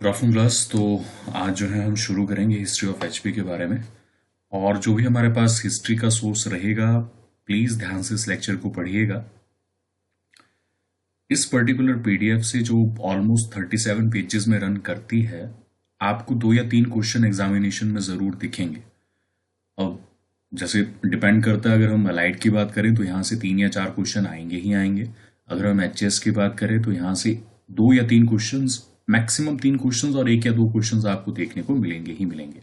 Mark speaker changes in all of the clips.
Speaker 1: Good afternoon class. तो आज जो है हम शुरू करेंगे हिस्ट्री ऑफ एचपी के बारे में। और जो भी हमारे पास हिस्ट्री का सोर्स रहेगा, प्लीज़ ध्यान से इस लेक्चर को पढ़िएगा। इस पर्टिकुलर पीडीएफ से जो ऑलमोस्ट 37 पेजेस में रन करती है, आपको 2 या 3 क्वेश्चन एग्जामिनेशन में ज़रूर दिखेंगे। अब जैसे डिपेंड करता है, अगर हम अलाइड की बात करें तो यहाँ से 3 या 4 क्वेश्चन आएंगे ही आएंगे। अगर हम एचएस की बात करें तो यहाँ से 2 या 3 क्वेश्चंस, मैक्सिमम 3 क्वेश्चंस और 1 या 2 क्वेश्चंस आपको देखने को मिलेंगे ही मिलेंगे।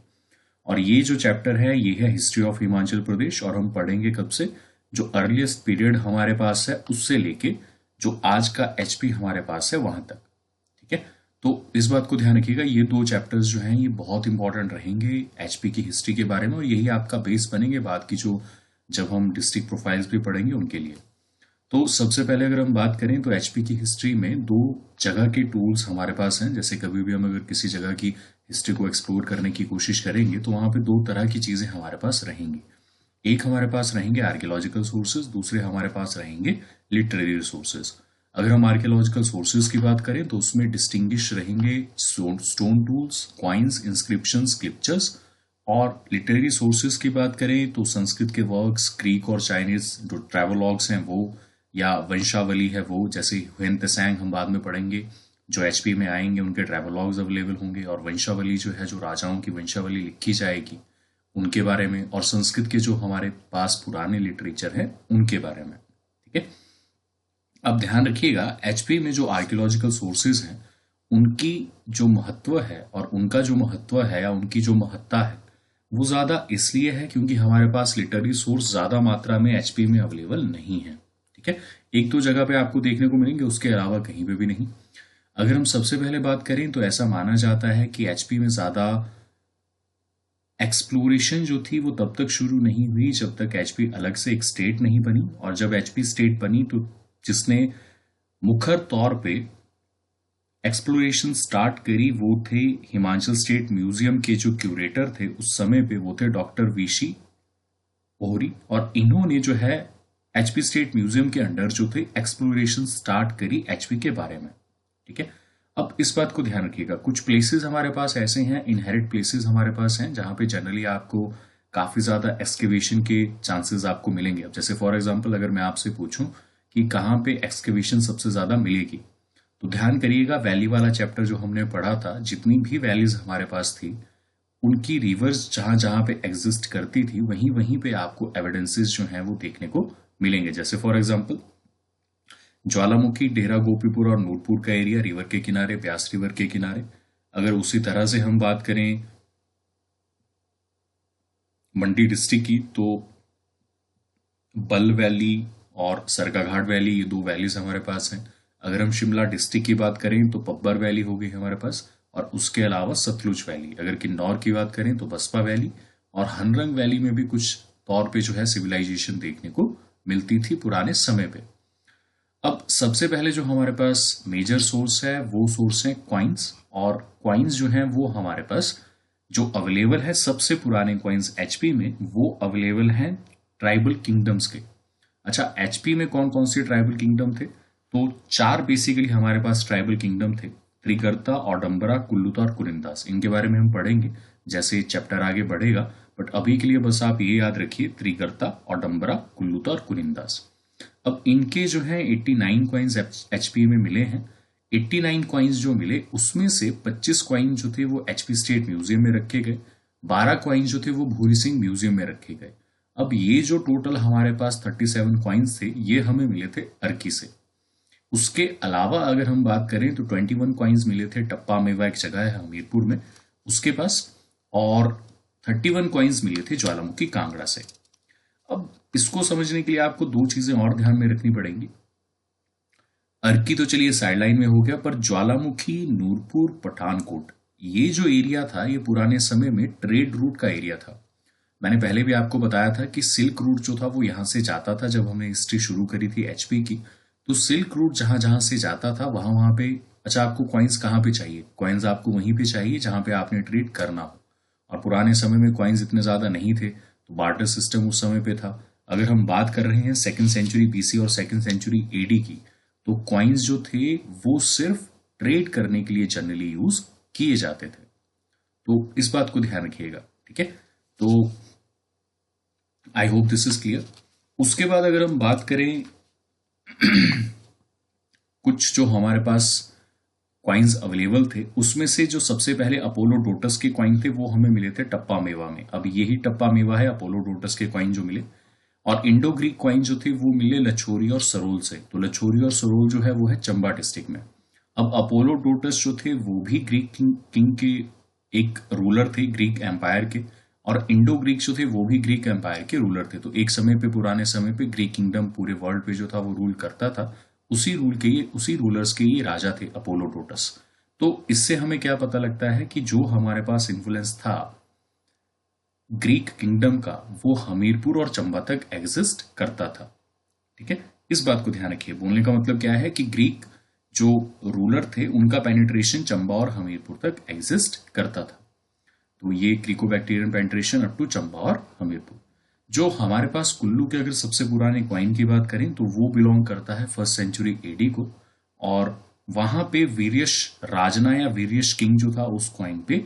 Speaker 1: और ये जो चैप्टर है ये है हिस्ट्री ऑफ हिमाचल प्रदेश, और हम पढ़ेंगे कब से, जो अर्लीस्ट पीरियड हमारे पास है उससे लेके जो आज का एचपी हमारे पास है वहां तक। ठीक है, तो इस बात को ध्यान रखिएगा, ये 2 चैप्टर्स जो हैं ये बहुत इंपॉर्टेंट रहेंगे एचपी की हिस्ट्री के बारे में, और यही आपका बेस बनेंगे बाद की जो जब हम डिस्ट्रिक्ट प्रोफाइल्स भी पढ़ेंगे उनके लिए। तो सबसे पहले अगर हम बात करें तो एचपी की हिस्ट्री में 2 जगह के टूल्स हमारे पास हैं। जैसे कभी भी हम अगर किसी जगह की हिस्ट्री को एक्सप्लोर करने की कोशिश करेंगे तो वहां पे 2 तरह की चीजें हमारे पास रहेंगी। एक हमारे पास रहेंगे आर्कियोलॉजिकल सोर्सेज, दूसरे हमारे पास रहेंगे लिटरेरी रिसोर्सेज। अगर हम आर्कियोलॉजिकल सोर्सेज की बात करें तो उसमें डिस्टिंग्विश रहेंगे stone tools, coins, inscription, scriptures. और लिटरेरी सोर्सेज की बात करें तो संस्कृत के वर्क्स, ग्रीक और चाइनीज जो ट्रैवलॉग्स हैं वो, या वंशावली है वो, जैसे ह्वेन त्सांग हम बाद में पढ़ेंगे, जो एचपी में आएंगे उनके ट्रैवलॉग्स अवेलेबल होंगे। और वंशावली जो है, जो राजाओं की वंशावली लिखी जाएगी उनके बारे में, और संस्कृत के जो हमारे पास पुराने लिटरेचर है उनके बारे में। ठीक है, अब ध्यान रखिएगा एचपी में जो आर्कियोलॉजिकल सोर्सेज हैं उनकी जो महत्व है, और उनका जो महत्व है या उनकी जो महत्ता है वो ज्यादा इसलिए है क्योंकि हमारे पास लिटरेरी सोर्स ज्यादा मात्रा में एचपी में अवेलेबल नहीं है। ठीक है, 1-2 जगह पे आपको देखने को मिलेंगे, उसके अलावा कहीं पे भी नहीं। अगर हम सबसे पहले बात करें तो ऐसा माना जाता है कि एचपी में ज्यादा एक्सप्लोरेशन जो थी वो तब तक शुरू नहीं हुई जब तक एचपी अलग से एक स्टेट नहीं बनी। और जब एचपी स्टेट बनी तो जिसने मुखर तौर पे एक्सप्लोरेशन स्टार्ट करी वो थे हिमाचल स्टेट म्यूजियम के जो क्यूरेटर थे उस समय पे, वो थे डॉक्टर वीसी ओहरी। और इन्होंने जो है एचपी स्टेट म्यूजियम के अंडर जो थे एक्सप्लोरेशन स्टार्ट करी एचपी के बारे में। ठीक है, अब इस बात को ध्यान रखिएगा, कुछ प्लेसेस हमारे पास ऐसे हैं, इनहेरिट प्लेसेस हमारे पास हैं जहां पे जनरली आपको काफी ज्यादा एक्सकेवेशन के चांसेस आपको मिलेंगे। अब जैसे फॉर एग्जांपल अगर मैं आपसे पूछूं कि कहाँ पे एक्सकेवेशन सबसे ज्यादा मिलेगी, तो ध्यान करिएगा वैली वाला चैप्टर जो हमने पढ़ा था, जितनी भी वैलीज हमारे पास थी उनकी रिवर्स जहां जहां पे एग्जिस्ट करती थी वहीं वहीं पे आपको एविडेंसेस जो हैं वो देखने को मिलेंगे। जैसे फॉर एग्जांपल ज्वालामुखी, डेरा गोपीपुर और नूरपुर का एरिया रिवर के किनारे, ब्यास रिवर के किनारे। अगर उसी तरह से हम बात करें मंडी डिस्ट्रिक्ट की तो बल वैली और सरकाघाट वैली, ये 2 वैलीज हमारे पास हैं। अगर हम शिमला डिस्ट्रिक्ट की बात करें तो पब्बर वैली हो गई हमारे पास, और उसके अलावा सतलुज वैली। अगर किन्नौर की बात करें तो बसपा वैली, और हनरंग वैली में भी कुछ तौर पे जो है सिविलाइजेशन देखने को मिलती थी पुराने समय पे। अब सबसे पहले जो हमारे पास मेजर सोर्स है वो सोर्स है क्वाइंस, और क्वाइंस जो है वो हमारे पास जो अवेलेबल है, सबसे पुराने क्वाइंस एचपी में वो अवेलेबल हैं ट्राइबल किंगडम्स के। अच्छा, एचपी में कौन कौन से ट्राइबल किंगडम थे, तो 4 बेसिकली हमारे पास ट्राइबल किंगडम थे, त्रिगर्ता, औडंबरा, कुल्लूता और कुरिंदास। इनके बारे में हम पढ़ेंगे जैसे चैप्टर आगे बढ़ेगा, बट अभी के लिए बस आप ये याद रखिए, त्रिगर्ता, औडंबरा, कुल्लूता और कुरिंदास। अब इनके जो है 89 क्वाइंस एचपी में मिले हैं। 89 क्वाइंस जो मिले उसमें से 25 क्वाइन जो थे वो एचपी स्टेट म्यूजियम में रखे गए, 12 क्वाइन जो थे वो भूरी सिंह म्यूजियम में रखे गए। अब ये जो टोटल हमारे पास 37 क्वाइंस थे ये हमें मिले थे अर्की से। उसके अलावा अगर हम बात करें तो 21 क्वाइंस मिले थे टप्पा मेवा, एक जगह है हमीरपुर में, उसके पास, और 31 क्वाइंस मिले थे ज्वालामुखी कांगड़ा से। अब इसको समझने के लिए आपको 2 चीजें और ध्यान में रखनी पड़ेंगी। अर्की तो चलिए साइडलाइन में हो गया, पर ज्वालामुखी, नूरपुर, पठानकोट, ये जो एरिया था ये पुराने समय में ट्रेड रूट का एरिया था। मैंने पहले भी आपको बताया था कि सिल्क रूट जो था वो यहां से जाता था। जब हमने हिस्ट्री शुरू करी थी एचपी की, तो सिल्क रूट जहां जहां से जाता था वहां वहां पे, अच्छा आपको क्वाइंस कहाँ पे चाहिए, क्वाइंस आपको वहीं पे चाहिए जहां पे आपने ट्रेड करना हो। और पुराने समय में क्वाइंस इतने ज्यादा नहीं थे तो बार्टर सिस्टम उस समय पे था। अगर हम बात कर रहे हैं 2nd सेंचुरी बीसी और 2nd सेंचुरी एडी की, तो क्वाइंस जो थे वो सिर्फ ट्रेड करने के लिए जनरली यूज किए जाते थे। तो इस बात को ध्यान रखिएगा, ठीक है। तो I hope this is clear. उसके बाद अगर हम बात करें कुछ जो हमारे पास क्वाइंस अवेलेबल थे, उसमें से जो सबसे पहले अपोलो डोटस के क्वाइन थे वो हमें मिले थे टप्पा मेवा में। अब यही टप्पा मेवा है अपोलो डोटस के क्वाइन जो मिले। और इंडो ग्रीक क्वाइन जो थे वो मिले लछोरी और सरोल से। तो लछोरी और सरोल जो है वो है चंबा डिस्ट्रिक्ट में। अब अपोलो डोटस जो थे वो भी ग्रीक किंग के एक रूलर थे, ग्रीक एम्पायर के। और इंडो ग्रीक जो थे वो भी ग्रीक एम्पायर के रूलर थे। तो एक समय पे, पुराने समय पे ग्रीक किंगडम पूरे वर्ल्ड पे जो था वो रूल करता था। उसी रूलर्स के ये राजा थे अपोलो डोटस। तो इससे हमें क्या पता लगता है कि जो हमारे पास इन्फ्लुएंस था ग्रीक किंगडम का, वो हमीरपुर और चंबा तक एग्जिस्ट करता था, ठीक है। इस बात को ध्यान रखिए। बोलने का मतलब क्या है कि ग्रीक जो रूलर थे उनका पेनिट्रेशन चंबा और हमीरपुर तक एग्जिस्ट करता था। तो ये Greco Bactrian penetration up to Chamba और हमीरपुर। जो हमारे पास कुल्लू के अगर सबसे पुराने क्वाइन की बात करें तो वो बिलोंग करता है 1st सेंचुरी एडी को। और वहां पे वीरियश राजना या वीरियश किंग जो था उस क्वाइन पे,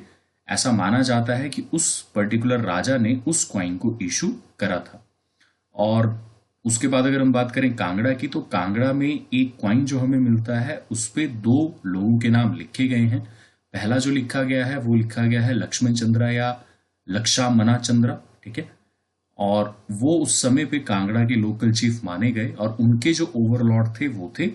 Speaker 1: ऐसा माना जाता है कि उस पर्टिकुलर राजा ने उस क्वाइन को इशू करा था। और उसके बाद अगर हम बात करें कांगड़ा की, तो कांगड़ा में एक क्वाइन जो हमें मिलता है उस पे 2 लोगों के नाम लिखे गए हैं। पहला जो लिखा गया है वो लिखा गया है लक्ष्मण चंद्रा या लक्षामना चंद्रा, ठीक है। और वो उस समय पे कांगड़ा के लोकल चीफ माने गए। और उनके जो ओवरलॉर्ड थे वो थे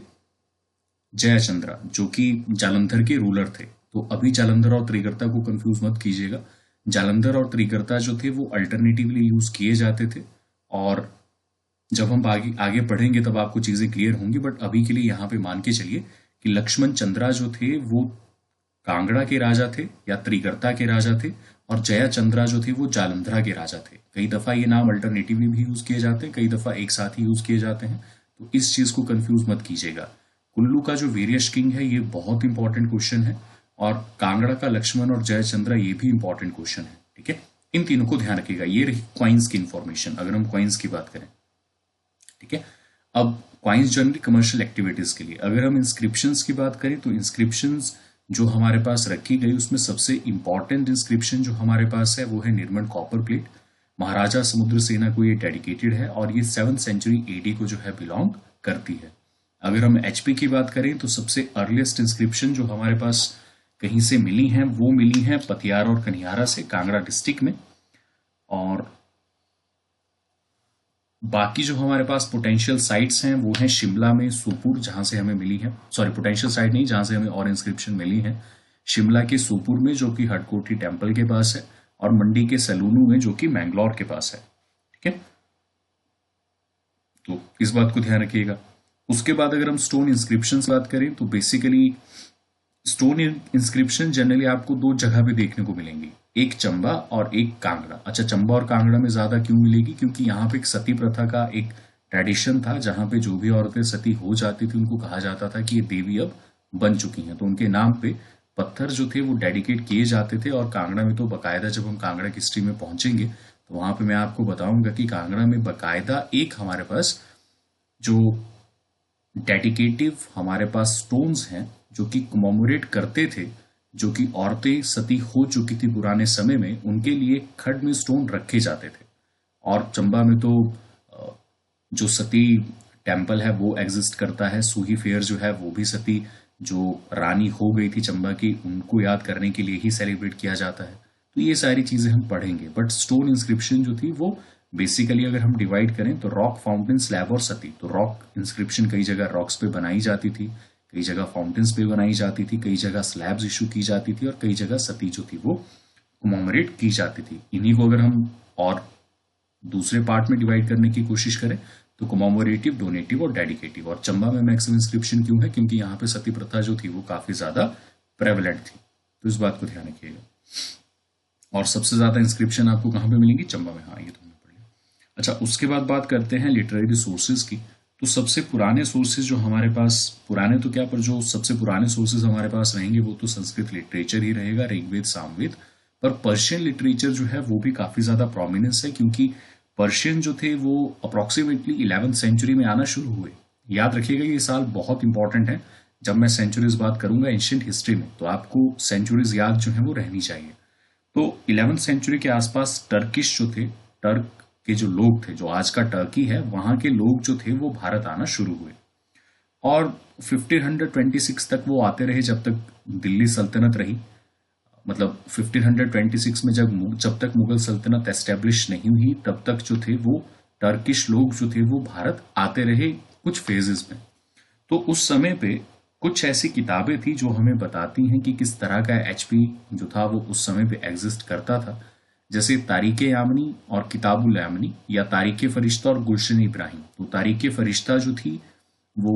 Speaker 1: जयचंद्रा, जो कि जालंधर के रूलर थे। तो अभी जालंधर और त्रिगर्ता को कंफ्यूज मत कीजिएगा। जालंधर और त्रिगर्ता जो थे वो अल्टरनेटिवली यूज किए जाते थे। और जब हम आगे पढ़ेंगे तब आपको चीजें क्लियर होंगी। बट अभी के लिए यहाँ पे मान के चलिए कि लक्ष्मण चंद्रा जो थे वो कांगड़ा के राजा थे या त्रिगर्ता के राजा थे। और जया चंद्रा जो थे वो जालंधरा के राजा थे। कई दफा ये नाम अल्टरनेटिवली भी यूज किए जाते हैं, कई दफा एक साथ ही यूज किए जाते हैं। तो इस चीज को कंफ्यूज मत कीजिएगा। कुल्लू का जो वीरियश किंग है ये बहुत इंपॉर्टेंट क्वेश्चन है। और कांगड़ा का लक्ष्मण और जयचंद्रा ये भी इंपॉर्टेंट क्वेश्चन है, ठीक है। इन तीनों को ध्यान रखिएगा। ये रही क्वाइंस की इंफॉर्मेशन, अगर हम क्वाइंस की बात करें, ठीक है। अब क्वाइंस जनरली कमर्शियल एक्टिविटीज के लिए। अगर हम इंस्क्रिप्शंस की बात करें तो इंस्क्रिप्शंस जो हमारे पास रखी गई उसमें सबसे इंपॉर्टेंट इंस्क्रिप्शन जो हमारे पास है वो है निर्मल कॉपर प्लेट। महाराजा समुद्र सेना को ये डेडिकेटेड है और ये 7th सेंचुरी एडी को जो है बिलोंग करती है। अगर हम एचपी की बात करें तो सबसे अर्लीस्ट इंस्क्रिप्शन जो हमारे पास कहीं से मिली हैं वो मिली हैं पतियार और कन्हारा से, कांगड़ा डिस्ट्रिक्ट में। और बाकी जो हमारे पास पोटेंशियल साइट्स हैं वो हैं शिमला में सूपुर, जहां से हमें मिली है, सॉरी पोटेंशियल साइट नहीं, जहां से हमें और इंस्क्रिप्शन मिली है शिमला के सूपुर में जो कि हडकोटी टेम्पल के पास है, और मंडी के सलूनू में जो कि मैंगलोर के पास है, ठीक है। तो इस बात को ध्यान रखिएगा। उसके बाद अगर हम स्टोन इंस्क्रिप्शन की बात करें तो बेसिकली स्टोन इंस्क्रिप्शन जनरली आपको 2 जगह पे देखने को मिलेंगी, एक चंबा और एक कांगड़ा। अच्छा, चंबा और कांगड़ा में ज्यादा क्यों मिलेगी? क्योंकि यहाँ पे एक सती प्रथा का एक ट्रेडिशन था, जहां पे जो भी औरतें सती हो जाती थी उनको कहा जाता था कि ये देवी अब बन चुकी हैं। तो उनके नाम पे पत्थर जो थे वो डेडिकेट किए जाते थे। और कांगड़ा में तो बकायदा, जब हम कांगड़ा की हिस्ट्री में पहुंचेंगे तो वहां पे मैं आपको बताऊंगा कि कांगड़ा में बकायदा एक हमारे पास जो डेडिकेटिव हमारे पास स्टोन्स हैं जो कि कमोमोरेट करते थे, जो कि औरतें सती हो चुकी थी पुराने समय में, उनके लिए खड्ड में स्टोन रखे जाते थे। और चंबा में तो जो सती टेम्पल है वो एग्जिस्ट करता है। सूही फेयर जो है वो भी सती जो रानी हो गई थी चंबा की, उनको याद करने के लिए ही सेलिब्रेट किया जाता है। तो ये सारी चीजें हम पढ़ेंगे। बट स्टोन इंस्क्रिप्शन जो थी वो बेसिकली अगर हम डिवाइड करें तो रॉक, फाउंटेन, स्लैब और सती। तो रॉक इंस्क्रिप्शन कई जगह रॉक्स पे बनाई जाती थी, कई जगह फाउंटेन्स पे बनाई जाती थी, कई जगह स्लैब्स इशू की जाती थी, और कई जगह सती जो थी वो कमोमोरेट की जाती थी। इन्हीं को अगर हम और दूसरे पार्ट में डिवाइड करने की कोशिश करें तो कमोमोरेटिव, डोनेटिव और डेडिकेटिव। और चंबा में मैक्सिमम इंस्क्रिप्शन क्यों है? क्योंकि यहाँ पे सती प्रथा जो थी वो काफी ज्यादा प्रेवलेंट थी। तो इस बात को ध्यान रखिएगा। और सबसे ज्यादा इंस्क्रिप्शन आपको कहाँ पे मिलेंगी? चंबा में। हाँ, ये तो हमने पढ़ लिया। अच्छा, उसके बाद बात करते हैं लिटरेरी सोर्सेज की। तो सबसे पुराने सोर्सेज जो हमारे पास, पुराने तो क्या, पर जो सबसे पुराने सोर्सेज हमारे पास रहेंगे वो तो संस्कृत लिटरेचर ही रहेगा, ऋग्वेद, सामवेद। पर पर्शियन लिटरेचर जो है वो भी काफी ज्यादा प्रोमिनेंस है, क्योंकि पर्शियन जो थे वो अप्रोक्सीमेटली 11th सेंचुरी में आना शुरू हुए। याद रखिएगा ये साल बहुत इंपॉर्टेंट है। जब मैं सेंचुरीज बात करूंगा एंशियंट हिस्ट्री में, तो आपको सेंचुरीज याद जो है वो रहनी चाहिए। तो 11वीं सेंचुरी के आसपास टर्किश जो थे, टर्क के जो लोग थे, जो आज का टर्की है, वहां के लोग जो थे वो भारत आना शुरू हुए और 1526 तक वो आते रहे, जब तक दिल्ली सल्तनत रही। मतलब 1526 में जब तक मुगल सल्तनत एस्टेब्लिश नहीं हुई, तब तक जो थे वो टर्किश लोग जो थे वो भारत आते रहे कुछ फेजेस में। तो उस समय पे कुछ ऐसी किताबें थी जो हमें बताती हैं कि किस तरह का एचपी जो था वो उस समय पे एग्जिस्ट करता था, जैसे तारीख यामनी और किताबुल यामनी, या तारीख फरिश्ता और गुलशन इब्राहिम। तो तारीख फरिश्ता जो थी वो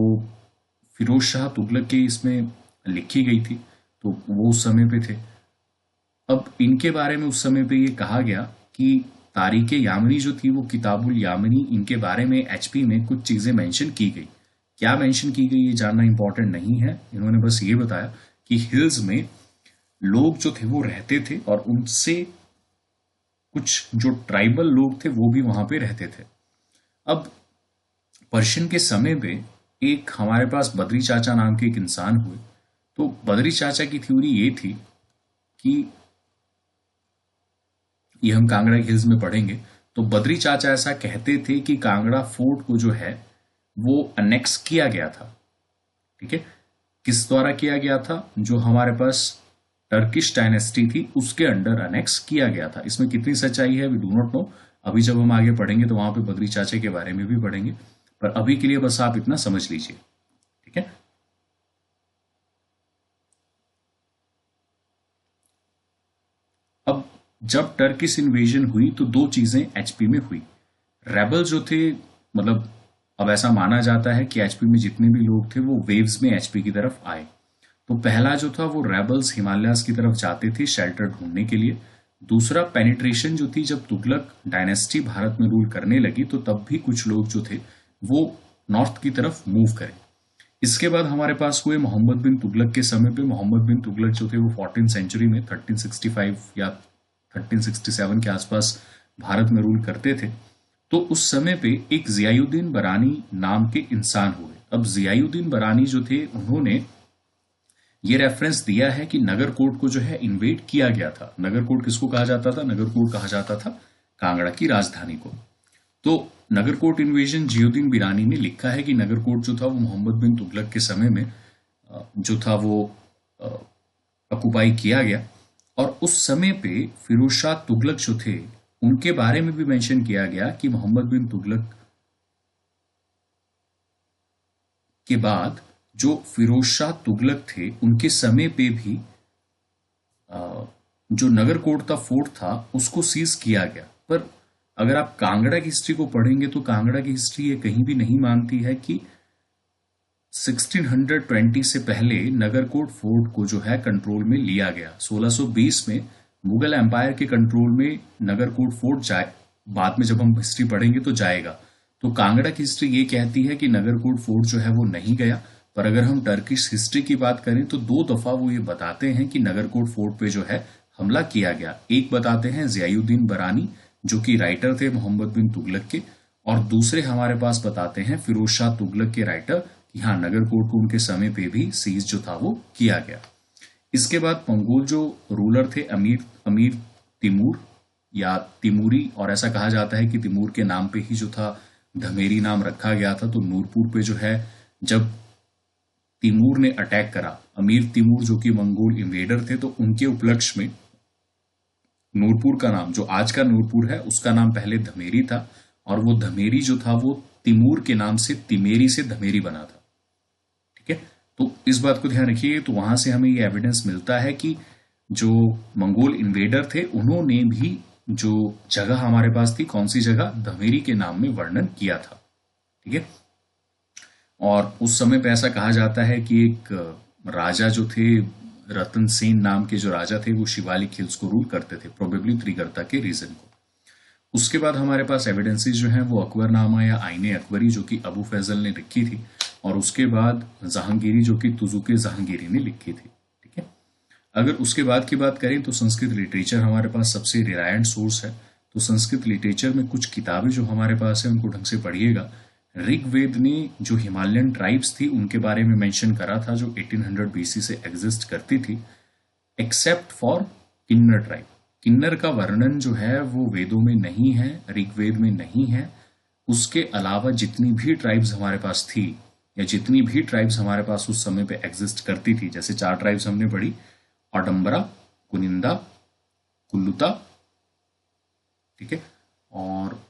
Speaker 1: फिरोज शाह तुगलक के इसमें लिखी गई थी, तो वो उस समय पे थे। अब इनके बारे में उस समय पे ये कहा गया कि तारीख यामनी जो थी वो किताबुल यामनी, इनके बारे में एचपी में कुछ चीजें मेंशन की गई। क्या मेंशन की गई ये जानना इंपॉर्टेंट नहीं है, इन्होंने बस ये बताया कि हिल्स में लोग जो थे वो रहते थे और उनसे कुछ जो ट्राइबल लोग थे वो भी वहां पे रहते थे। अब पर्शियन के समय पे एक हमारे पास बद्री चाचा नाम के एक इंसान हुए। तो बद्री चाचा की थ्योरी ये थी कि ये हम कांगड़ा हिल्स में पढ़ेंगे, तो बद्री चाचा ऐसा कहते थे कि कांगड़ा फोर्ट को जो है वो अनेक्स किया गया था। ठीक है, किस द्वारा किया गया था? जो हमारे पास टर्किश डायनेस्टी थी उसके अंडर अनेक्स किया गया था। इसमें कितनी सच्चाई है वी डू नॉट नो, अभी जब हम आगे पढ़ेंगे तो वहां पे बद्री चाचा के बारे में भी पढ़ेंगे, पर अभी के लिए बस आप इतना समझ लीजिए। ठीक है, अब जब टर्किश इन्वेजन हुई तो दो चीजें एचपी में हुई। रेबल जो थे, मतलब अब ऐसा माना जाता है कि एचपी में जितने भी लोग थे वो वेव्स में एचपी की तरफ आए। तो पहला जो था वो रेबल्स हिमालयाज की तरफ जाते थे शेल्टर ढूंढने के लिए। दूसरा पेनिट्रेशन जो थी, जब तुगलक डायनेस्टी भारत में रूल करने लगी तो तब भी कुछ लोग जो थे वो नॉर्थ की तरफ मूव करें। इसके बाद हमारे पास हुए मोहम्मद बिन तुगलक के समय पे। मोहम्मद बिन तुगलक जो थे वो 14वीं सेंचुरी में 1365 या 1367 के आसपास भारत में रूल करते थे। तो उस समय पे एक जियाउद्दीन बरानी नाम के इंसान हुए। अब जियाउद्दीन बरानी जो थे उन्होंने ये रेफरेंस दिया है कि नगरकोट को जो है इन्वेड किया गया था। नगरकोट किसको कहा जाता था? नगरकोट कहा जाता था कांगड़ा की राजधानी को। तो नगरकोट इन्वेजन जियाउद्दीन बिरानी ने लिखा है कि नगरकोट जो था वो मोहम्मद बिन तुगलक के समय में जो था वो ऑक्युपाई किया गया। और उस समय पे फिरोज शाह तुगलक जो थे उनके बारे में भी मेंशन किया गया कि मोहम्मद बिन तुगलक के बाद जो फिरोज शाह तुगलक थे उनके समय पे भी जो नगरकोट का फोर्ट था उसको सीज किया गया। पर अगर आप कांगड़ा की हिस्ट्री को पढ़ेंगे तो कांगड़ा की हिस्ट्री ये कहीं भी नहीं मानती है कि 1620 से पहले नगरकोट फोर्ट को जो है कंट्रोल में लिया गया। 1620 में मुगल एम्पायर के कंट्रोल में नगरकोट फोर्ट जाए, बाद में जब हम हिस्ट्री पढ़ेंगे तो जाएगा। तो कांगड़ा की हिस्ट्री ये कहती है कि नगरकोट फोर्ट जो है वो नहीं गया। पर अगर हम टर्किश हिस्ट्री की बात करें तो दो दफा वो ये बताते हैं कि नगरकोट फोर्ट पे जो है हमला किया गया। एक बताते हैं जियाउद्दीन बरानी जो कि राइटर थे मोहम्मद बिन तुगलक के, और दूसरे हमारे पास बताते हैं फिरोज शाह तुगलक के राइटर कि हाँ नगरकोट को उनके समय पे भी सीज जो था वो किया गया। इसके बाद मंगोल जो रूलर थे अमीर तिमूर या तिमूरी, और ऐसा कहा जाता है कि तिमूर के नाम पे ही जो था धमेरी नाम रखा गया था। तो नूरपुर पे जो है जब तिमूर ने अटैक करा, अमीर तिमूर जो कि मंगोल इन्वेडर थे, तो उनके उपलक्ष्य में नूरपुर का नाम, जो आज का नूरपुर है, उसका नाम पहले धमेरी था, और वो धमेरी जो था वो तिमूर के नाम से तिमेरी से धमेरी बना था। ठीक है, तो इस बात को ध्यान रखिए। तो वहां से हमें ये एविडेंस मिलता है कि जो मंगोल इन्वेडर थे उन्होंने भी जो जगह हमारे पास थी, कौन सी जगह, धमेरी के नाम में वर्णन किया था। ठीक है, और उस समय पे ऐसा कहा जाता है कि एक राजा जो थे, रतन सेन नाम के जो राजा थे, वो शिवालिक हिल्स को रूल करते थे, प्रोबेबली त्रिगर्ता के रीजन को। उसके बाद हमारे पास एविडेंसेस जो हैं वो अकबरनामा या आईने अकबरी जो कि अबू फैजल ने लिखी थी, और उसके बाद जहांगीरी जो कि तुजुके जहांगीरी ने लिखी थी। ठीक है, अगर उसके बाद की बात करें तो संस्कृत लिटरेचर हमारे पास सबसे रिलायंट सोर्स है। तो संस्कृत लिटरेचर में कुछ किताबें जो हमारे पास है उनको ढंग से पढ़िएगा। ऋग्वेद ने जो हिमालयन ट्राइब्स थी उनके बारे में मेंशन करा था जो 1800 बीसी से एग्जिस्ट करती थी, एक्सेप्ट फॉर किन्नर ट्राइब। किन्नर का वर्णन जो है वो वेदों में नहीं है, ऋग्वेद में नहीं है। उसके अलावा जितनी भी ट्राइब्स हमारे पास थी या जितनी भी ट्राइब्स हमारे पास उस समय पे एग्जिस्ट करती थी, जैसे 4 ट्राइब्स हमने पढ़ी, औडंबरा, कुनिंदा, कुल्लुता, ठीक है, और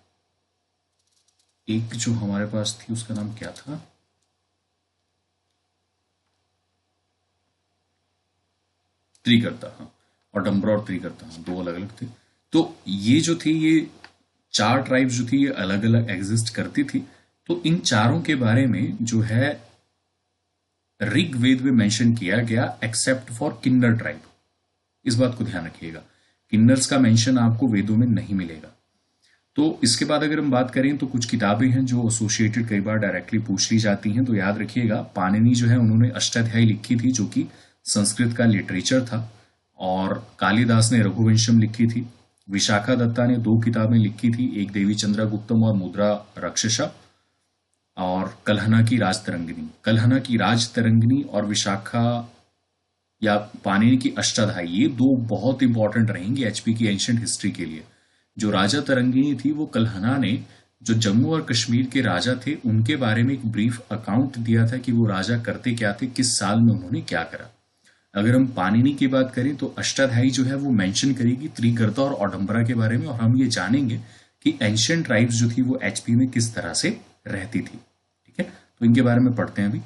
Speaker 1: एक जो हमारे पास थी उसका नाम क्या था, त्रिकर्ता। हाँ, औडंबरा और त्रिकर्ता, हाँ, 2 अलग अलग थे। तो ये जो थी, ये 4 ट्राइब्स जो थी ये अलग अलग एग्जिस्ट करती थी। तो इन चारों के बारे में जो है ऋग्वेद में मेंशन किया गया, एक्सेप्ट फॉर किन्नर ट्राइब। इस बात को ध्यान रखिएगा, किन्नर्स का मेंशन आपको वेदों में नहीं मिलेगा। तो इसके बाद अगर हम बात करें तो कुछ किताबें हैं जो एसोसिएटेड कई बार डायरेक्टली पूछ ली जाती हैं। तो याद रखिएगा, पाणिनि जो है उन्होंने अष्टाध्यायी लिखी थी जो कि संस्कृत का लिटरेचर था, और कालिदास ने रघुवंशम लिखी थी। विशाखा दत्ता ने 2 किताबें लिखी थी, एक देवी चंद्रगुप्तम और मुद्रा राक्षसा, और कल्हना की राजतरंगिनी। कल्हना की राजतरंगिनी और विशाखा या पाणिनि की अष्टाध्यायी, ये 2 बहुत इंपॉर्टेंट रहेंगी एचपी की एंशिएंट हिस्ट्री के लिए। जो राजा तरंगिणी थी वो कल्हना ने जो जम्मू और कश्मीर के राजा थे उनके बारे में एक ब्रीफ अकाउंट दिया था कि वो राजा करते क्या थे, किस साल में उन्होंने क्या करा। अगर हम पाणिनि की बात करें तो अष्टाध्यायी जो है वो मेंशन करेगी त्रिगर्ता और औडंबरा के बारे में, और हम ये जानेंगे कि एंशिएंट ट्राइब्स जो थी वो एचपी में किस तरह से रहती थी। ठीक है, तो इनके बारे में पढ़ते हैं अभी।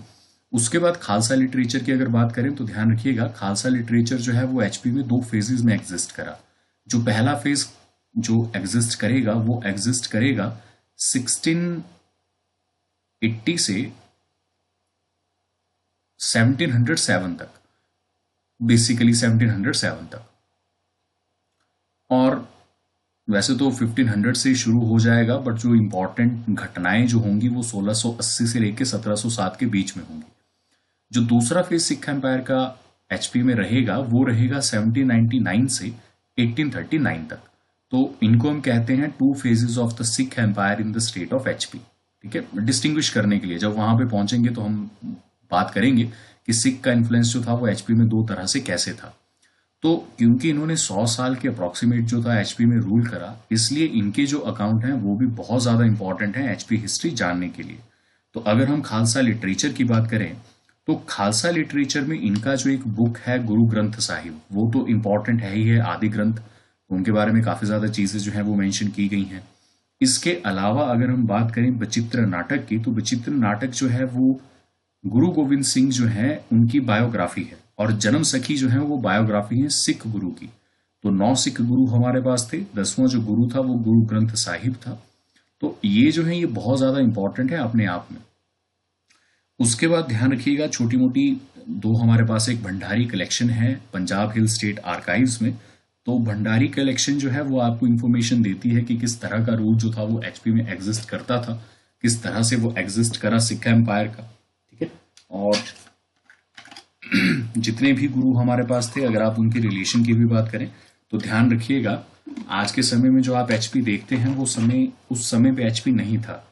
Speaker 1: उसके बाद खालसा लिटरेचर की अगर बात करें तो ध्यान रखिएगा, खालसा लिटरेचर जो है वो एचपी में 2 फेजेस में एग्जिस्ट करा। जो पहला फेज जो एग्जिस्ट करेगा वो एग्जिस्ट करेगा 1680 से 1707 तक, बेसिकली 1707 तक। और वैसे तो 1500 से शुरू हो जाएगा, बट जो इंपॉर्टेंट घटनाएं जो होंगी वो 1680 से लेकर 1707 के बीच में होंगी। जो दूसरा फेज सिख एम्पायर का एचपी में रहेगा वो रहेगा 1799 से 1839 तक। तो इनको हम कहते हैं 2 phases of the Sikh Empire in the state of HP. ठीक है, डिस्टिंग्विश करने के लिए जब वहां पे पहुंचेंगे तो हम बात करेंगे कि सिख का इन्फ्लुएंस जो था वो एचपी में 2 तरह से कैसे था। तो क्योंकि इन्होंने 100 साल के अप्रोक्सीमेट जो था एचपी में रूल करा, इसलिए इनके जो अकाउंट हैं वो भी बहुत ज्यादा इंपॉर्टेंट है एचपी हिस्ट्री जानने के लिए। तो अगर हम खालसा लिटरेचर की बात करें तो खालसा लिटरेचर में इनका जो एक बुक है गुरु ग्रंथ साहिब, वो तो इंपॉर्टेंट है ही है, आदि ग्रंथ। उनके बारे में काफी ज्यादा चीजें जो है वो मेंशन की गई हैं। इसके अलावा अगर हम बात करें बचित्र नाटक की, तो बचित्र नाटक जो है वो गुरु गोविंद सिंह जो है उनकी बायोग्राफी है, और जन्म सखी जो है वो बायोग्राफी है सिख गुरु की। तो 9 सिख गुरु हमारे पास थे, 10वां जो गुरु था वो गुरु ग्रंथ साहिब था। तो ये जो है ये बहुत ज्यादा इंपॉर्टेंट है अपने आप में। उसके बाद ध्यान रखिएगा, छोटी मोटी 2 हमारे पास एक भंडारी कलेक्शन है पंजाब हिल स्टेट आर्काइव्स में। तो भंडारी कलेक्शन जो है वो आपको इंफॉर्मेशन देती है कि किस तरह का रूल जो था वो एचपी में एग्जिस्ट करता था, किस तरह से वो एग्जिस्ट करा सिख एम्पायर का। ठीक है, और जितने भी गुरु हमारे पास थे, अगर आप उनके रिलेशन की भी बात करें तो ध्यान रखिएगा, आज के समय में जो आप एचपी देखते हैं वो समय उस समय पे एचपी नहीं था।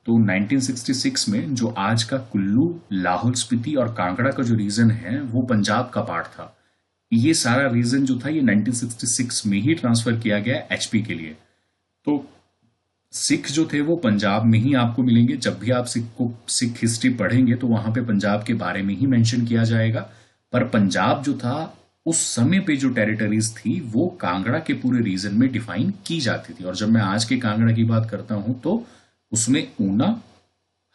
Speaker 1: तो 1966 में जो आज का कुल्लू, लाहौल स्पीति और कांगड़ा का जो रीजन है वो पंजाब का पार्ट था। ये सारा रीजन जो था ये 1966 में ही ट्रांसफर किया गया एचपी के लिए। तो सिख जो थे वो पंजाब में ही आपको मिलेंगे। जब भी आप सिख हिस्ट्री पढ़ेंगे तो वहां पे पंजाब के बारे में ही मेंशन किया जाएगा। पर पंजाब जो था उस समय पे जो टेरिटरीज थी वो कांगड़ा के पूरे रीजन में डिफाइन की जाती थी। और जब मैं आज के कांगड़ा की बात करता हूं तो उसमें ऊना,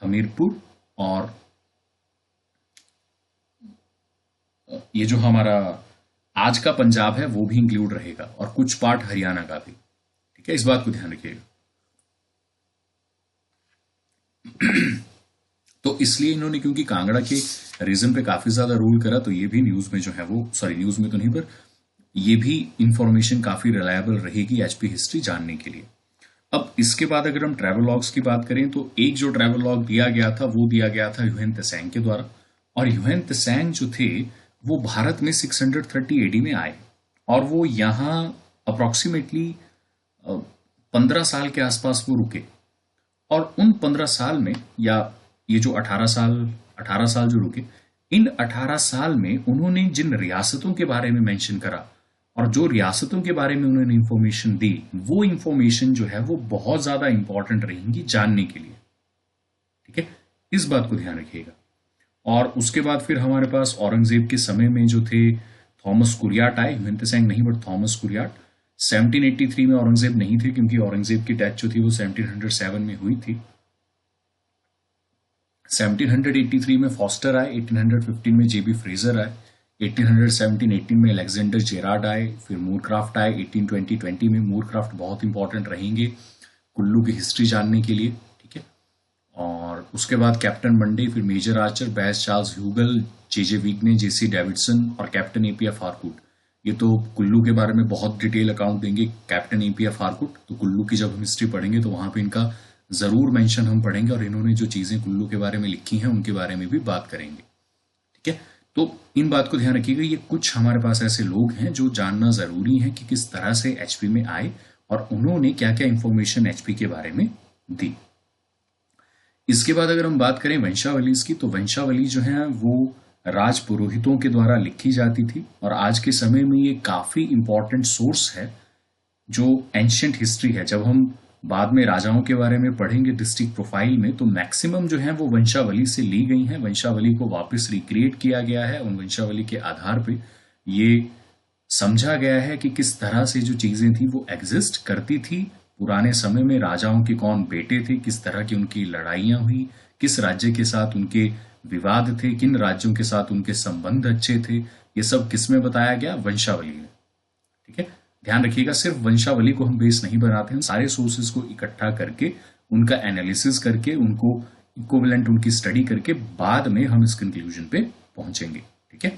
Speaker 1: हमीरपुर और ये जो हमारा आज का पंजाब है वो भी इंक्लूड रहेगा, और कुछ पार्ट हरियाणा का भी। ठीक है, इस बात को ध्यान रखिएगा। तो इसलिए इन्होंने, क्योंकि कांगड़ा के रीजन पे काफी ज्यादा रूल करा, तो ये भी न्यूज में जो है वो, सॉरी न्यूज में तो नहीं, पर ये भी इंफॉर्मेशन काफी रिलायबल रहेगी एचपी हिस्ट्री जानने के लिए। अब इसके बाद अगर हम ट्रैवलॉग्स की बात करें तो एक जो ट्रैवलॉग दिया गया था वो दिया गया था ह्यूएन त्सेंग के द्वारा। और ह्यूएन त्सेंग जो थे वो भारत में 630 एडी में आए, और वो यहाँ अप्रोक्सीमेटली 15 साल के आसपास वो रुके। और उन 15 साल में, या ये जो 18 साल जो रुके, इन 18 साल में उन्होंने जिन रियासतों के बारे में मेंशन करा और जो रियासतों के बारे में उन्होंने इंफॉर्मेशन दी, वो इंफॉर्मेशन जो है वो बहुत ज्यादा इंपॉर्टेंट रहेंगी जानने के लिए। ठीक है, इस बात को ध्यान रखिएगा। और उसके बाद फिर हमारे पास औरंगजेब के समय में जो थे थॉमस कुरियाट आए, हिमंत सेन नहीं बट थॉमस कुरियाट। 1783 में औरंगजेब नहीं थे क्योंकि औरंगजेब की डेथ जो थी वो 1707 में हुई थी। 1783 में फॉस्टर आए, 1815 में जेबी फ्रेजर आए, 1817-18 में अलेक्जेंडर जेरार्ड आए, फिर मूरक्राफ्ट आए 1820 में। मूरक्राफ्ट बहुत इंपॉर्टेंट रहेंगे कुल्लू की हिस्ट्री जानने के लिए। ठीक है, और उसके बाद कैप्टन मंडे, फिर मेजर आर्चर, बैस चार्ल्स ह्यूगल, जे वीगने, जेसी डेविडसन और कैप्टन एपीएफ हारकुट। ये तो कुल्लू के बारे में बहुत डिटेल अकाउंट देंगे कैप्टन एपीएफ हारकुट। तो कुल्लू की जब हम हिस्ट्री पढ़ेंगे तो वहां पे इनका जरूर मेंशन हम पढ़ेंगे और इन्होंने जो चीजें कुल्लू के बारे में लिखी हैं उनके बारे में भी बात करेंगे। ठीक है, तो इन बात को ध्यान रखिएगा। ये कुछ हमारे पास ऐसे लोग हैं जो जानना जरूरी है कि किस तरह से एचपी में आए और उन्होंने क्या क्या इंफॉर्मेशन एचपी के बारे में दी। इसके बाद अगर हम बात करें वंशावलीज की, तो वंशावली जो है वो राज पुरोहितों के द्वारा लिखी जाती थी और आज के समय में ये काफी इंपॉर्टेंट सोर्स है जो एंशियंट हिस्ट्री है। जब हम बाद में राजाओं के बारे में पढ़ेंगे डिस्ट्रिक्ट प्रोफाइल में, तो मैक्सिमम जो है वो वंशावली से ली गई हैं। वंशावली को वापस रिक्रिएट किया गया है। उन वंशावली के आधार पे ये समझा गया है कि किस तरह से जो चीजें थी वो एग्जिस्ट करती थी पुराने समय में। राजाओं के कौन बेटे थे, किस तरह की उनकी लड़ाइयां हुई, किस राज्य के साथ उनके विवाद थे, किन राज्यों के साथ उनके संबंध अच्छे थे, ये सब किसमें बताया गया? वंशावली में। ठीक है, ध्यान रखिएगा, सिर्फ वंशावली को हम बेस नहीं बनाते हैं, सारे सोर्सेज को इकट्ठा करके उनका एनालिसिस करके उनको इक्विवेलेंट उनकी स्टडी करके बाद में हम इस कंक्लूजन पे पहुंचेंगे। ठीक है,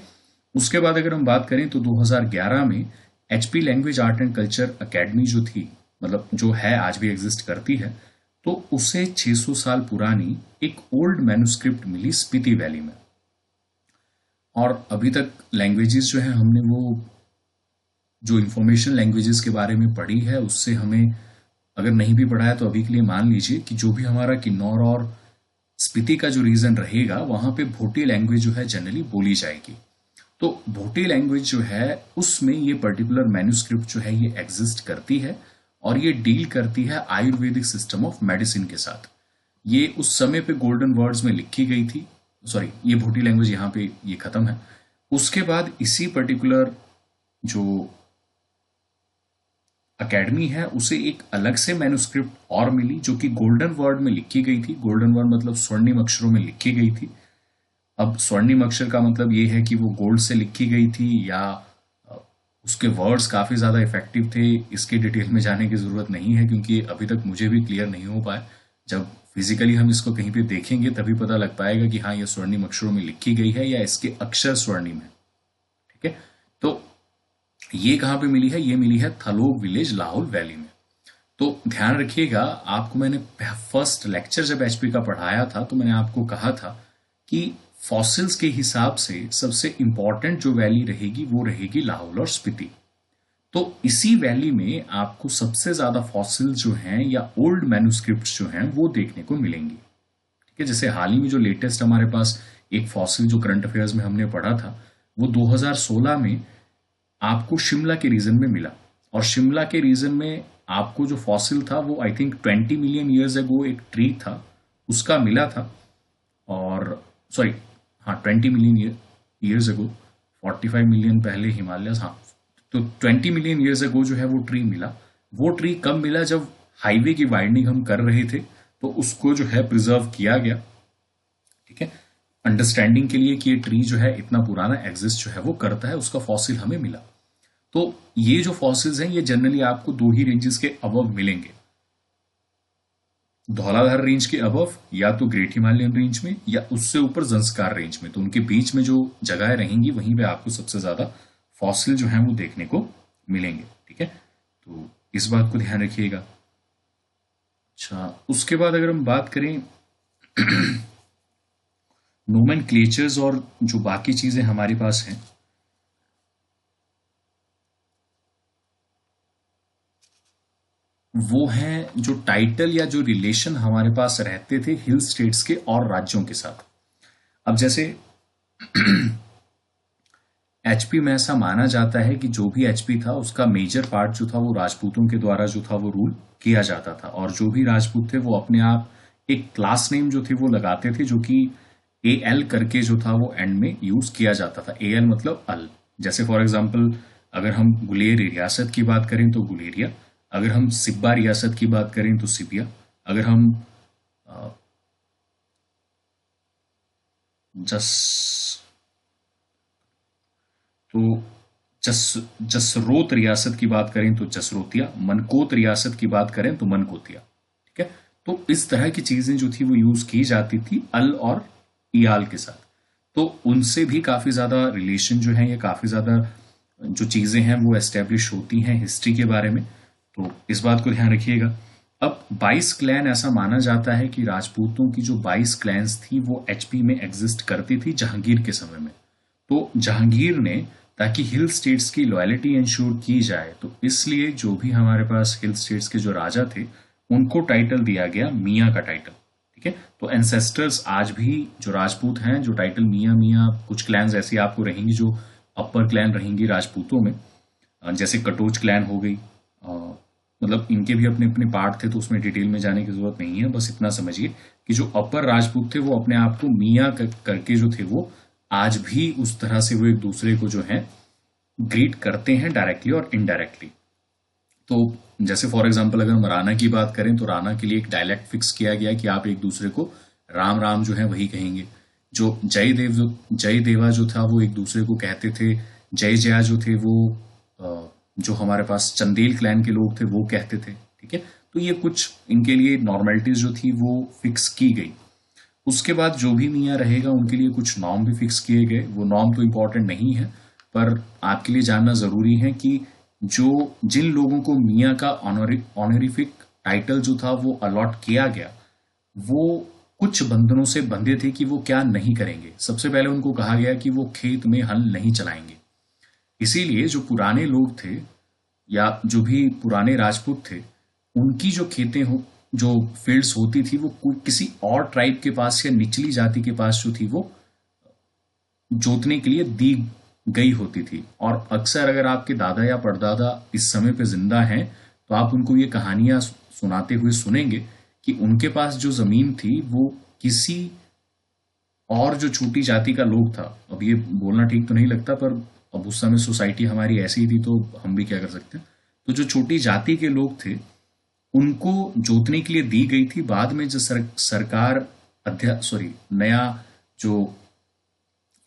Speaker 1: उसके बाद अगर हम बात करें तो 2011 में HP language art and culture academy जो थी, मतलब जो है आज भी एग्जिस्ट करती है, तो उसे 600 साल पुरानी एक ओल्ड मैन्युस्क्रिप्ट मिली स्पीति वैली में। और अभी तक लैंग्वेजेस जो है हमने वो जो इंफॉर्मेशन लैंग्वेजेस के बारे में पढ़ी है उससे हमें अगर नहीं भी पढ़ा है तो अभी के लिए मान लीजिए कि जो भी हमारा किन्नौर और स्पीति का जो रीजन रहेगा वहां पे भोटी लैंग्वेज जो है जनरली बोली जाएगी। तो भोटी लैंग्वेज जो है उसमें ये पर्टिकुलर मैन्युस्क्रिप्ट जो है ये एग्जिस्ट करती है और ये डील करती है आयुर्वेदिक सिस्टम ऑफ मेडिसिन के साथ। ये उस समय पे गोल्डन वर्ड्स में लिखी गई थी। सॉरी, ये भोटी लैंग्वेज यहाँ पे ये खत्म है। उसके बाद इसी पर्टिकुलर जो अकेडमी है उसे एक अलग से मैन्युस्क्रिप्ट और मिली जो कि गोल्डन वर्ड में लिखी गई थी। गोल्डन वर्ड मतलब स्वर्णिम अक्षरों में लिखी गई थी। अब स्वर्णिम अक्षर का मतलब ये है कि वो गोल्ड से लिखी गई थी या उसके वर्ड्स काफी ज्यादा इफेक्टिव थे। इसके डिटेल में जाने की जरूरत नहीं है क्योंकि अभी तक मुझे भी क्लियर नहीं हो पाया। जब फिजिकली हम इसको कहीं पे देखेंगे तभी पता लग पाएगा कि हाँ ये स्वर्णिम अक्षरों में लिखी गई है या इसके अक्षर स्वर्णिम है। ठीक है, तो ये कहां पे मिली है? ये मिली है थलोग विलेज, लाहौल वैली में। तो ध्यान रखिएगा, आपको मैंने फर्स्ट लेक्चर जब एचपी का पढ़ाया था तो मैंने आपको कहा था कि फॉसिल्स के हिसाब से सबसे इंपॉर्टेंट जो वैली रहेगी वो रहेगी लाहौल और स्पीति। तो इसी वैली में आपको सबसे ज्यादा फॉसिल जो हैं या ओल्ड मैन्युस्क्रिप्ट्स जो हैं वो देखने को मिलेंगी। ठीक है, जैसे हाल ही में जो लेटेस्ट हमारे पास एक फॉसिल जो करंट अफेयर्स में हमने पढ़ा था वो 2016 में आपको शिमला के रीजन में मिला। और शिमला के रीजन में आपको जो फॉसिल था वो I think 20 million years ago एक ट्री था उसका मिला था। और सॉरी हाँ 20 मिलियन ईयर्स अगो, 45 मिलियन पहले हिमालय, हाँ तो 20 मिलियन ईयर्स अगो जो है वो ट्री मिला। वो ट्री कब मिला? जब हाईवे की वाइडनिंग हम कर रहे थे तो उसको जो है प्रिजर्व किया गया। ठीक है, अंडरस्टैंडिंग के लिए कि ये ट्री जो है इतना पुराना एग्जिस्ट जो है वो करता है, उसका फॉसिल हमें मिला। तो ये जो फॉसिल्स हैं ये जनरली आपको दो ही रेंजेस के अबव मिलेंगे, धौलाधार रेंज के अबव या तो ग्रेट हिमालयन रेंज में या उससे ऊपर जंस्कार रेंज में। तो उनके बीच में जो जगह रहेंगी वहीं पे आपको सबसे ज्यादा फॉसिल जो है वो देखने को मिलेंगे। ठीक है, तो इस बात को ध्यान रखिएगा। अच्छा, उसके बाद अगर हम बात करें नोमेनक्लेचर्स और जो बाकी चीजें हमारे पास हैं, वो हैं जो टाइटल या जो रिलेशन हमारे पास रहते थे हिल स्टेट्स के और राज्यों के साथ। अब जैसे एचपी में ऐसा माना जाता है कि जो भी एचपी था उसका मेजर पार्ट जो था वो राजपूतों के द्वारा जो था वो रूल किया जाता था, और जो भी राजपूत थे वो अपने आप एक क्लास नेम जो थे वो लगाते थे, जो कि ए एल करके जो था वो एंड में यूज किया जाता था। ए एल मतलब अल। जैसे फॉर एग्जाम्पल अगर हम गुलेर रियासत की बात करें तो गुलेरिया, अगर हम सिब्बा रियासत की बात करें तो सिबिया, अगर हम अ, जस तो जस जसरोत रियासत की बात करें तो जसरोतिया, मनकोत रियासत की बात करें तो मनकोतिया। ठीक है, तो इस तरह की चीजें जो थी वो यूज की जाती थी अल और इयाल के साथ। तो उनसे भी काफी ज्यादा रिलेशन जो है, ये काफी ज्यादा जो चीजें हैं वो एस्टेब्लिश होती हैं हिस्ट्री के बारे में। तो इस बात को ध्यान रखिएगा। अब 22 क्लैन, ऐसा माना जाता है कि राजपूतों की जो 22 क्लैंस थी वो एचपी में एग्जिस्ट करती थी जहांगीर के समय में। तो जहांगीर ने, ताकि हिल स्टेट्स की लॉयल्टी इंश्योर की जाए, तो इसलिए जो भी हमारे पास हिल स्टेट्स के जो राजा थे उनको टाइटल दिया गया मियाँ का टाइटल। ठीक है, तो एंसेस्टर्स आज भी जो राजपूत हैं जो टाइटल मियाँ मियाँ, कुछ क्लैंस ऐसी आपको रहेंगी जो अपर क्लैन रहेंगी राजपूतों में, जैसे कटोच क्लैन हो गई। मतलब इनके भी अपने अपने पार्ट थे तो उसमें डिटेल में जाने की जरूरत नहीं है, बस इतना समझिए कि जो अपर राजपूत थे वो अपने आप को मियाँ करके जो थे वो आज भी उस तरह से वो एक दूसरे को जो है ग्रीट करते हैं डायरेक्टली और इनडायरेक्टली। तो जैसे फॉर एग्जांपल अगर हम राणा की बात करें तो राणा के लिए एक डायलेक्ट फिक्स किया गया कि आप एक दूसरे को राम राम जो है वही कहेंगे। जो जय देवा जो था वो एक दूसरे को कहते थे जय जया, जो थे वो जो हमारे पास चंदेल क्लैन के लोग थे वो कहते थे। ठीक है, तो ये कुछ इनके लिए नॉर्मेलिटीज जो थी वो फिक्स की गई। उसके बाद जो भी मियाँ रहेगा उनके लिए कुछ नॉर्म भी फिक्स किए गए। वो नॉर्म तो इम्पोर्टेंट नहीं है, पर आपके लिए जानना जरूरी है कि जो जिन लोगों को मियाँ का ऑनरिफिक टाइटल जो था वो अलॉट किया गया, वो कुछ बंधनों से बंधे थे कि वो क्या नहीं करेंगे। सबसे पहले उनको कहा गया कि वो खेत में हल नहीं चलाएंगे। इसीलिए जो पुराने लोग थे या जो भी पुराने राजपूत थे, उनकी जो खेतें हो, जो फील्ड्स होती थी, वो किसी और ट्राइब के पास या निचली जाति के पास जो थी वो जोतने के लिए दी गई होती थी। और अक्सर अगर आपके दादा या परदादा इस समय पे जिंदा हैं तो आप उनको ये कहानियां सुनाते हुए सुनेंगे कि उनके पास जो जमीन थी वो किसी और जो छोटी जाति का लोग था। अब ये बोलना ठीक तो नहीं लगता, पर अब उस समय सोसाइटी हमारी ऐसी थी तो हम भी क्या कर सकते हैं। तो जो छोटी जाति के लोग थे उनको जोतने के लिए दी गई थी। बाद में जो सरकार नया जो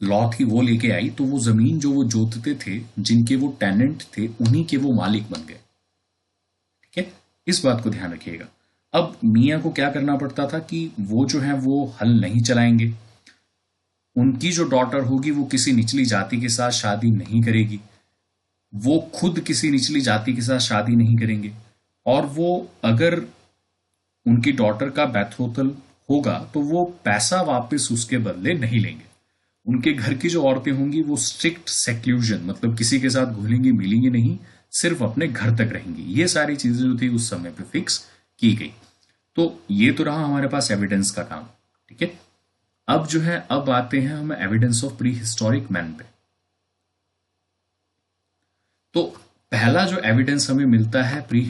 Speaker 1: लॉ थी वो लेके आई, तो वो जमीन जो वो जोतते थे, जिनके वो टेनेंट थे, उन्हीं के वो मालिक बन गए। ठीक है, इस बात को ध्यान रखिएगा। अब मियाँ को क्या करना पड़ता था कि वो जो है वो हल नहीं चलाएंगे। उनकी जो डॉटर होगी वो किसी निचली जाति के साथ शादी नहीं करेगी, वो खुद किसी निचली जाति के साथ शादी नहीं करेंगे, और वो अगर उनकी डॉटर का बेथोतल होगा तो वो पैसा वापस उसके बदले नहीं लेंगे। उनके घर की जो औरतें होंगी वो स्ट्रिक्ट सेक्लूजन, मतलब किसी के साथ घुलेंगी मिलेंगी नहीं, सिर्फ अपने घर तक रहेंगी। ये सारी चीजें जो थी उस समय पे फिक्स की गई। तो ये तो रहा हमारे पास एविडेंस का काम। ठीक है, अब जो है अब आते हैं हम evidence of pre historic man पे। तो पहला जो एविडेंस हमें मिलता है प्री